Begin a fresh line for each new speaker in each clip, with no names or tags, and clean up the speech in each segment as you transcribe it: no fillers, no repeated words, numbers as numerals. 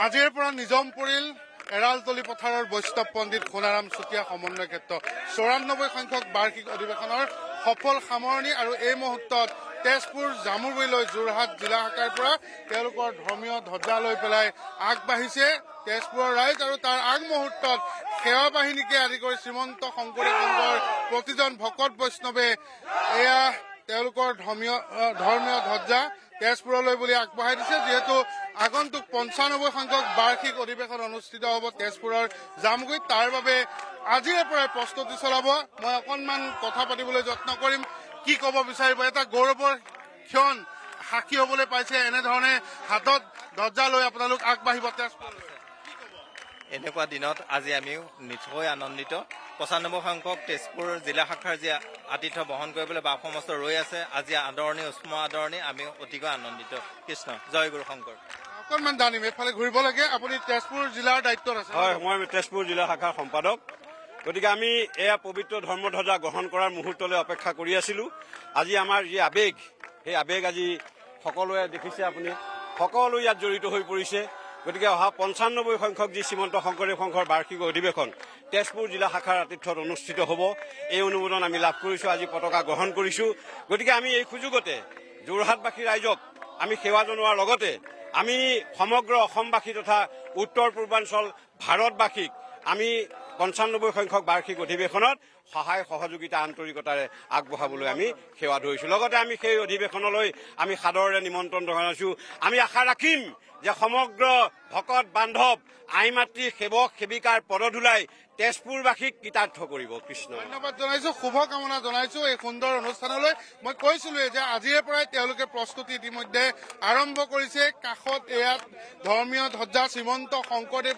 আজিৰ পৰা নিজম পৰিল এৰালতলী পথাৰৰ বৈষ্ণৱ পণ্ডিত সোণাৰাম চুতীয়া সমন্বয় ক্ষেত্ৰ ৯৪ সংখ্যক বাৰ্ষিক অধিৱেশনৰ সফল সামৰণি আৰু এই মুহূৰ্তত তেজপুৰ জামুগুৰিলৈ যোৰহাট জিলা শাখাৰ পৰা তেওঁলোকৰ ধৰ্মীয় ধ্বজা লৈ পেলাই আগবাঢ়িছে তেজপুৰৰ ৰাইজ আৰু তাৰ আগমুহূৰ্তত সেৱা বাহিনীকে আদি কৰি শ্ৰীমন্ত শংকৰদেৱ সংঘৰ প্ৰতিজন ভকত বৈষ্ণৱে এয়া তেওঁলোকৰ ধৰ্মীয় ধ্বজা তেজপুৰলৈ বুলি আগবঢ়াই দিছে যিহেতু আগন্তুক ৯৫ সংখ্যক বাৰ্ষিক অধিৱেশন অনুষ্ঠিত হ'ব তেজপুৰৰ জামগুৰিত তাৰ বাবে আজিৰে পৰাই প্ৰস্তুতি চলাব মই অকণমান কথা পাতিবলৈ যত্ন কৰিম কি ক'ব বিচাৰিব এটা গৌৰৱৰ ক্ষণ সাক্ষী হ'বলৈ পাইছে এনেধৰণে হাতত ধ্বজা লৈ আপোনালোক আগবাঢ়িব তেজপুৰলৈ
এনেকুৱা দিনত আজি আমি নিশ্চয় আনন্দিত ৯৫ সংখ্যক তেজপুৰ জিলা শাখাৰ যি আতিথ্য বহন কৰিবলৈ বাপ সমস্ত ৰৈ আছে আজি আদৰণি উষ্ম আদৰণি আমি অতিকৈ আনন্দিত কৃষ্ণ জয় গুৰু শংকৰ
অকণমান জানিম এইফালে ঘূৰিব লাগে আপুনি তেজপুৰ জিলাৰ দায়িত্বত আছে
হয় মই তেজপুৰ জিলা শাখাৰ সম্পাদক গতিকে আমি এয়া পবিত্ৰ ধৰ্মধ্বজা গ্ৰহণ কৰাৰ মুহূৰ্তলৈ অপেক্ষা কৰি আছিলো আজি আমাৰ যি আবেগ সেই আবেগ আজি সকলোৱে দেখিছে আপুনি সকলো ইয়াত জড়িত হৈ পৰিছে গতিকে অহা ৯৫ সংখ্যক যি শ্ৰীমন্ত শংকৰদেৱ সংঘৰ বাৰ্ষিক অধিৱেশন তেজপুৰ জিলা শাখাৰ আতিথ্যত অনুষ্ঠিত হ'ব এই অনুমোদন আমি লাভ কৰিছোঁ আজি পতাকা গ্ৰহণ কৰিছোঁ গতিকে আমি এই সুযোগতে যোৰহাটবাসী ৰাইজক আমি সেৱা জনোৱাৰ লগতে আমি সমগ্ৰ অসমবাসী তথা উত্তৰ পূৰ্বাঞ্চল ভাৰতবাসীক আমি ৯৫ সংখ্যক বাৰ্ষিক অধিৱেশনত সহায় সহযোগিতা আন্তৰিকতাৰে আগবঢ়াবলৈ আমি সেৱা ধৰিছোঁ লগতে আমি সেই অধিৱেশনলৈ আমি সাদৰেৰে নিমন্ত্ৰণ জনাইছোঁ আমি আশা ৰাখিম যে সমগ্ৰ ভকত বান্ধৱ আই মাতৃ সেৱক সেৱিকাৰ পদধূলাই তেজপুৰবাসীক কৃতাৰ্থ কৰিব কৃষ্ণ
ধন্যবাদ জনাইছো শুভকামনা জনাইছো এই সুন্দৰ অনুষ্ঠানলৈ মই কৈছিলোৱে যে আজিৰে পৰাই তেওঁলোকে প্ৰস্তুতি ইতিমধ্যে আৰম্ভ কৰিছে কাষত এয়া ধৰ্মীয় ধ্বজা শ্ৰীমন্ত শংকৰদেৱ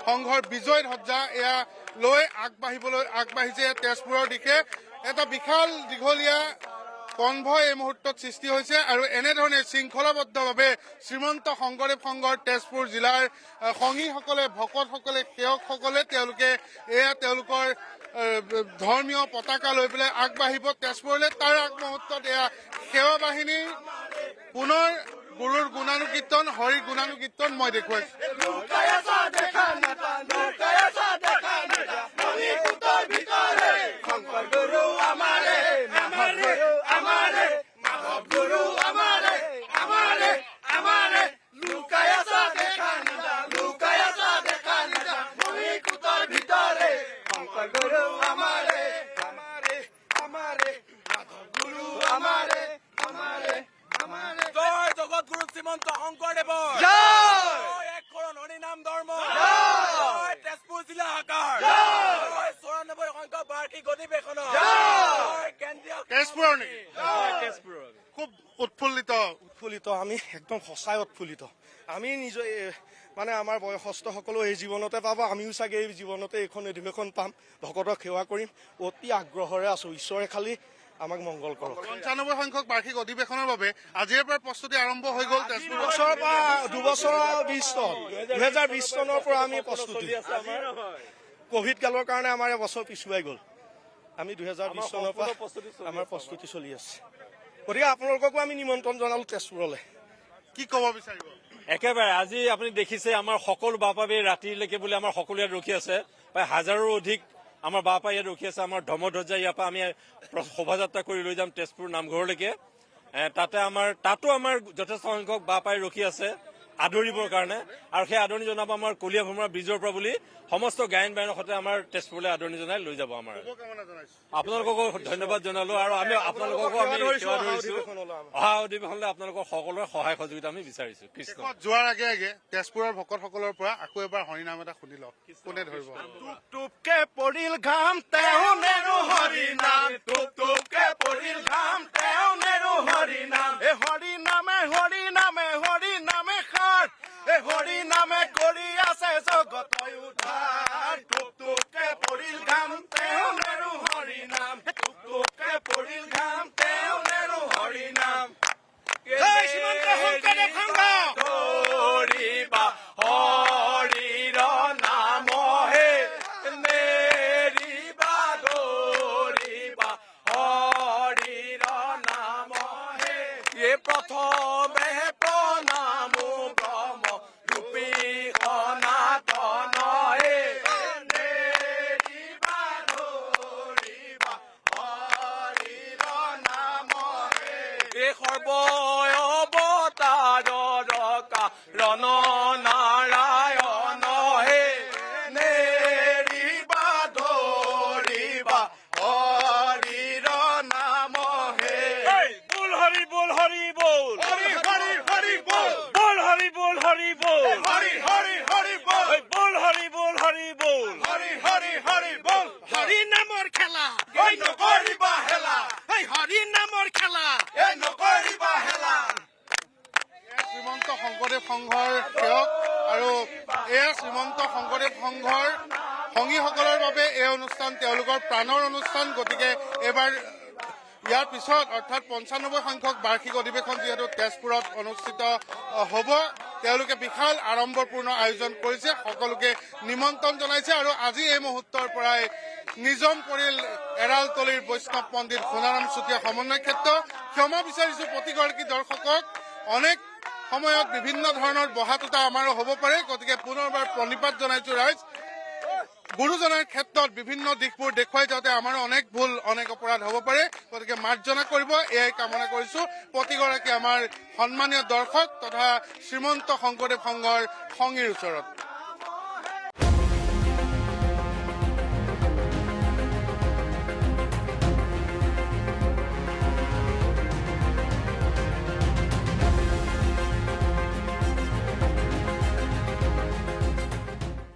সংঘৰ বিজয় ধ্বজা এয়া লৈ আগবাঢ়িছে তেজপুৰৰ দিশে এটা বিশাল দীঘলীয়া কনভয় এই মুহূৰ্তত সৃষ্টি হৈছে আৰু এনেধৰণে শৃংখলাবদ্ধভাৱে শ্ৰীমন্ত শংকৰদেৱ সংঘৰ তেজপুৰ জিলাৰ সংগীসকলে ভকতসকলে সেৱকসকলে তেওঁলোকে এয়া তেওঁলোকৰ ধৰ্মীয় পতাকা লৈ পেলাই আগবাঢ়িব তেজপুৰলৈ তাৰ আগমুহূৰ্তত এয়া সেৱা বাহিনী পুনৰ গুৰুৰ গুণানুকীৰ্তন হৰিৰ গুণানুকীৰ্তন মই দেখুৱাইছো
শ্ৰীমন্ত শংকৰদেৱ হৰিনাম ধৰ্ম তেজপুৰ জিলা শাখাৰ ৯৪ সংখ্যক বাৰ্ষিক অধিৱেশন
তেজপুৰৰ নেকি খুব উৎফুল্লিত
আমি একদম সঁচাই উৎফুল্লিত আমি নিজৰ মানে আমাৰ বয়সস্থসকলো এই জীৱনতে পাব আমিও চাগে এই জীৱনতে এইখন অধিৱেশন পাম ভকতক সেৱা কৰিম অতি আগ্ৰহেৰে আছো ঈশ্বৰে খালি আমাক মংগল কৰক
৯৫ সংখ্যক বাৰ্ষিক অধিৱেশনৰ বাবে আজিৰে পৰা প্ৰস্তুতি আৰম্ভ হৈ গ'ল তেজপুৰ
বছৰৰ পৰা ২০২০ চনৰ পৰা আমি প্ৰস্তুতি কভিড কালৰ কাৰণে আমাৰ এবছৰ পিছুৱাই গ'ল আমি ২০২০ চনৰ পৰা আমাৰ প্ৰস্তুতি চলি আছে গতিকে আপোনালোককো আমি নিমন্ত্ৰণ জনালো তেজপুৰলৈ
কি ক'ব বিচাৰিব
একেবাৰে আজি আপুনি দেখিছে আমাৰ সকলো বাপাবে ৰাতিলৈকে বোলে আমাৰ সকলো ইয়াত ৰখি আছে প্ৰায় হাজাৰো অধিক আমাৰ বাপা ইয়াত ৰখি আছে আমাৰ ধৰ্মধ্বজা ইয়াৰ পৰা আমি শোভাযাত্ৰা কৰি লৈ যাম তেজপুৰ নামঘৰলৈকে তাতো আমাৰ যথেষ্ট সংখ্যক বাপাই ৰখি আছে আদৰিবৰ কাৰণে আৰু সেই আদৰণি জনাব আমাৰ কলীয়া ভ্ৰমণৰ ব্ৰিজৰ পৰা বুলি সমস্ত গায়ন বায়নৰ সৈতে আমাৰ তেজপুৰলৈ আদৰণি জনাই লৈ যাব আমাৰ আপোনালোককো ধন্যবাদ জনালো আৰু আমি আপোনালোককো আমি সেৱা ধৰিছো অহা অধিৱেশনলৈ আপোনালোকৰ সকলোৰে সহায় সহযোগিতা আমি বিচাৰিছো কৃষ্ণ
যোৱাৰ আগে আগে তেজপুৰৰ ভকতসকলৰ পৰা আকৌ এবাৰ হৰিনাম এটা শুনি লওক কোনে ধৰিব
টুপকে পৰিল ঘাম তেওঁ নেৰু হৰিনাম টুপকে পৰিল ঘাম তেওঁ নেৰু হৰিনাম এ হৰিনামে হৰিনামে হৰিনামে খাৰ এ হৰিনামে কৰি আছে জগতই উদ্ধাৰ টুপকে পৰিল ঘাম তেওঁ নেৰু হৰিনাম টুপকে পৰিল ঘাম তেওঁ নেৰু হৰিনাম জয় শ্ৰীমন্ত শংকৰদেৱ সংঘ ধৰিবা হৰিৰ নামহে নেৰিবা ধৰিবা
সৰ্বয় অৱতাৰ ৰণ নাৰায়ণ হে নেৰিবা ধৰিবা হৰিৰ নাম হে
বল হৰি বল হৰি বল
হৰি হৰি হৰি বল
বল হৰি বল হৰি বল
হৰি হৰি হৰি বল
বল হৰি বল হৰি বল
হৰি হৰি হৰি বল
হৰি নামৰ খেলা
এই নকৰিবা হেলা
এই হৰি নামৰ খেলা
এই নকৰিবা হেলা
শ্ৰীমন্ত শংকৰদেৱ সংঘৰ সেৱক আৰু এয়া শ্ৰীমন্ত শংকৰদেৱ সংঘৰ সংগীসকলৰ বাবে এই অনুষ্ঠান তেওঁলোকৰ প্ৰাণৰ অনুষ্ঠান। গতিকে এইবাৰ ইয়াৰ পিছত অৰ্থাৎ 95 সংখ্যক বাৰ্ষিক অধিৱেশন যিহেতু তেজপুৰত অনুষ্ঠিত হ'ব, তেওঁলোকে বিশাল আড়ম্বৰপূৰ্ণ আয়োজন কৰিছে, সকলোকে নিমন্ত্ৰণ জনাইছে আৰু আজি এই মুহূৰ্তৰ পৰাই নিজম পৰিল এৰালতলিৰ বৈষ্ণৱ পণ্ডিত সোণাৰাম চুতীয়া সমন্বয় ক্ষেত্ৰ। ক্ষমা বিচাৰিছো প্ৰতিগৰাকী দৰ্শকক, অনেক সময়ত বিভিন্ন ধৰণৰ বহাটোতা আমাৰো হ'ব পাৰে, গতিকে পুনৰবাৰ প্ৰণিপাত জনাইছো ৰাইজ। গুৰুজনাৰ ক্ষেত্ৰত বিভিন্ন দিশবোৰ দেখুৱাই যাওঁতে আমাৰো অনেক ভুল অনেক অপৰাধ হ'ব পাৰে, গতিকে মাৰ্জনা কৰিব এয়াই কামনা কৰিছো প্ৰতিগৰাকী আমাৰ সন্মানীয় দৰ্শক তথা শ্ৰীমন্ত শংকৰদেৱ সংঘৰ সংগীৰ ওচৰত।